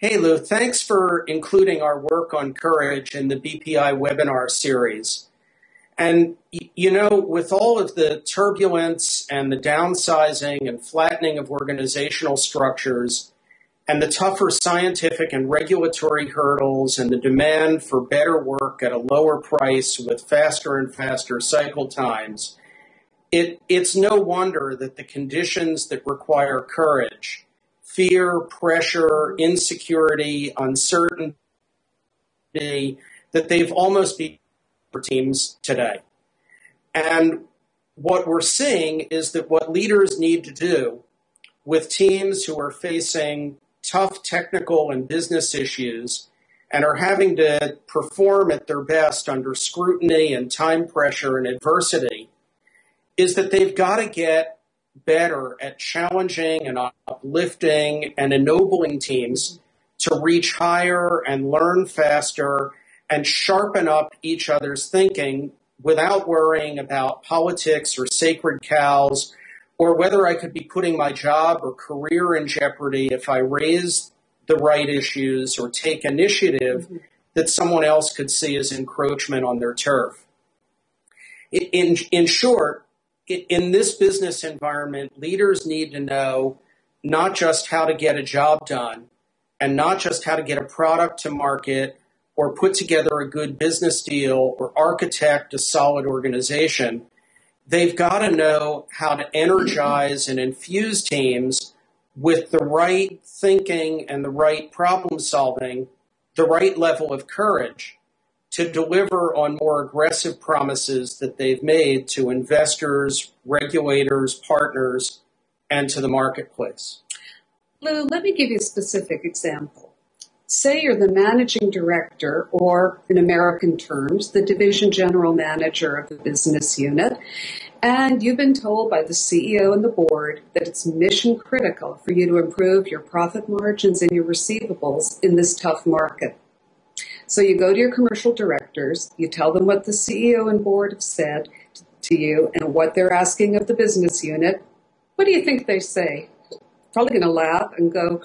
Hey, Lou, thanks for including our work on courage in the BPI webinar series. And, you know, with all of the turbulence and the downsizing and flattening of organizational structures and the tougher scientific and regulatory hurdles and the demand for better work at a lower price with faster and faster cycle times, it's no wonder that the conditions that require courage, fear, pressure, insecurity, uncertainty, that they've almost become for teams today. And what we're seeing is that what leaders need to do with teams who are facing tough technical and business issues and are having to perform at their best under scrutiny and time pressure and adversity is that they've got to get better at challenging and uplifting and ennobling teams to reach higher and learn faster and sharpen up each other's thinking without worrying about politics or sacred cows or whether I could be putting my job or career in jeopardy if I raise the right issues or take initiative that someone else could see as encroachment on their turf. In short, in this business environment, leaders need to know not just how to get a job done and not just how to get a product to market or put together a good business deal or architect a solid organization. They've got to know how to energize and infuse teams with the right thinking and the right problem solving, the right level of courage to deliver on more aggressive promises that they've made to investors, regulators, partners, and to the marketplace. Lou, let me give you a specific example. Say you're the managing director, or in American terms, the division general manager of a business unit, and you've been told by the CEO and the board that it's mission critical for you to improve your profit margins and your receivables in this tough market. So you go to your commercial directors, you tell them what the CEO and board have said to you and what they're asking of the business unit. What do you think they say? Probably going to laugh and go,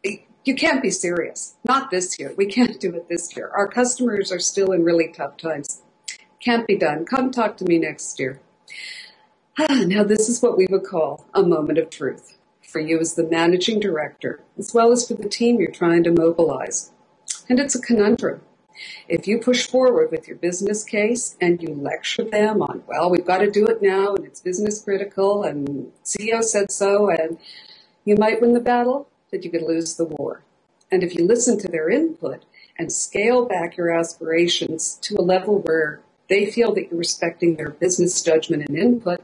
"You can't be serious. Not this year. We can't do it this year. Our customers are still in really tough times. Can't be done. Come talk to me next year." Now, this is what we would call a moment of truth for you as the managing director, as well as for the team you're trying to mobilize. And it's a conundrum. If you push forward with your business case and you lecture them on, well, we've got to do it now and it's business critical and CEO said so, and you might win the battle, that you could lose the war. And if you listen to their input and scale back your aspirations to a level where they feel that you're respecting their business judgment and input,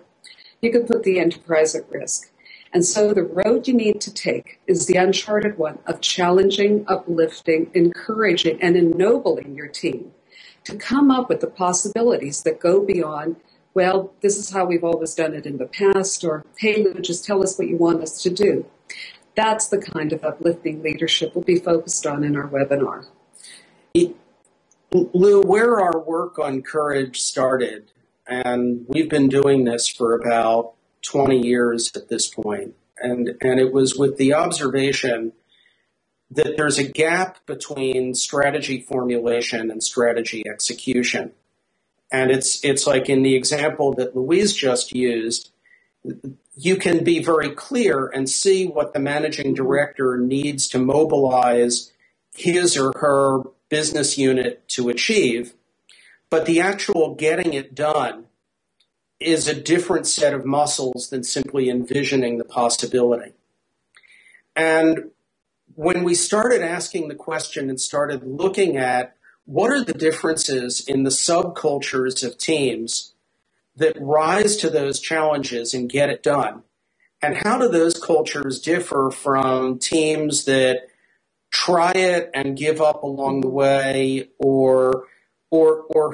you could put the enterprise at risk. And so the road you need to take is the uncharted one of challenging, uplifting, encouraging, and ennobling your team to come up with the possibilities that go beyond, well, this is how we've always done it in the past, or, hey, Lou, just tell us what you want us to do. That's the kind of uplifting leadership we'll be focused on in our webinar. Lou, where our work on courage started, and we've been doing this for about 20 years at this point, and it was with the observation that there's a gap between strategy formulation and strategy execution. And it's like in the example that Louise just used, you can be very clear and see what the managing director needs to mobilize his or her business unit to achieve, but the actual getting it done is a different set of muscles than simply envisioning the possibility. And when we started asking the question and started looking at what are the differences in the subcultures of teams that rise to those challenges and get it done, and how do those cultures differ from teams that try it and give up along the way, or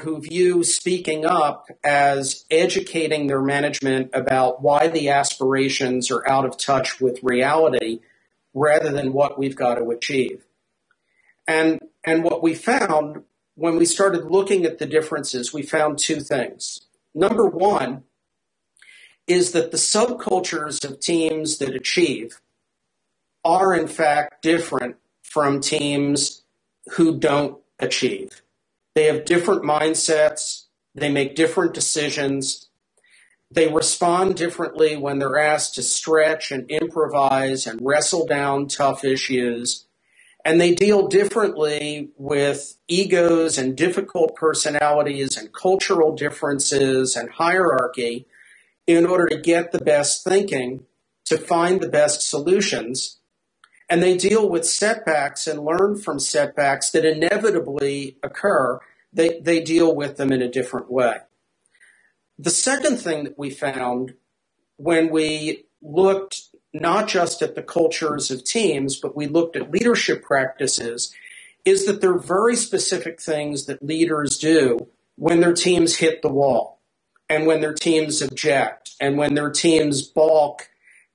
who view speaking up as educating their management about why the aspirations are out of touch with reality rather than what we've got to achieve. And what we found when we started looking at the differences, we found two things. Number one is that the subcultures of teams that achieve are in fact different from teams who don't achieve. They have different mindsets. They make different decisions. They respond differently when they're asked to stretch and improvise and wrestle down tough issues. And they deal differently with egos and difficult personalities and cultural differences and hierarchy in order to get the best thinking, to find the best solutions. And they deal with setbacks and learn from setbacks that inevitably occur. They deal with them in a different way. The second thing that we found when we looked not just at the cultures of teams, but we looked at leadership practices, is that there are very specific things that leaders do when their teams hit the wall and when their teams object and when their teams balk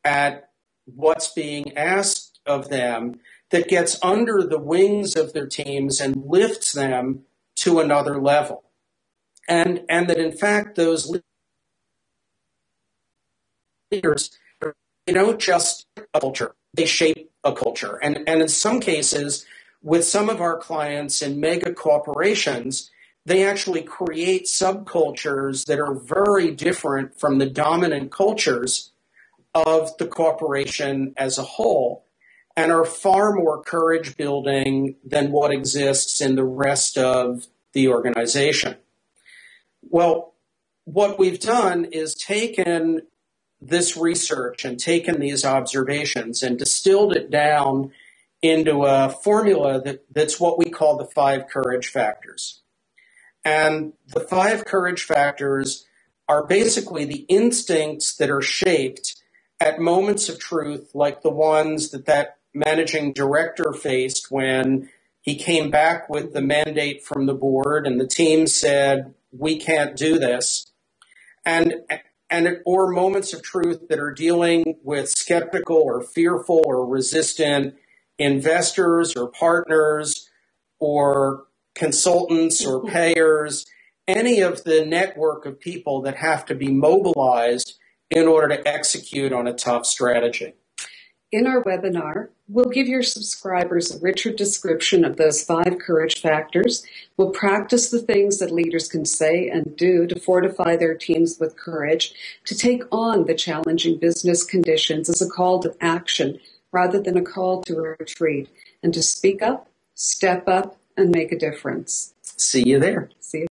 at what's being asked of them that gets under the wings of their teams and lifts them to another level. And that in fact, those leaders, they don't just a culture, they shape a culture. And in some cases, with some of our clients in mega corporations, they actually create subcultures that are very different from the dominant cultures of the corporation as a whole and are far more courage building than what exists in the rest of the organization. Well, what we've done is taken this research and taken these observations and distilled it down into a formula that's what we call the 5 courage factors. And the 5 courage factors are basically the instincts that are shaped at moments of truth, like the ones that managing director faced when he came back with the mandate from the board and the team said, we can't do this. Or moments of truth that are dealing with skeptical or fearful or resistant investors or partners or consultants or payers, any of the network of people that have to be mobilized in order to execute on a tough strategy. In our webinar, we'll give your subscribers a richer description of those 5 courage factors. We'll practice the things that leaders can say and do to fortify their teams with courage, to take on the challenging business conditions as a call to action rather than a call to retreat, and to speak up, step up, and make a difference. See you there. See you.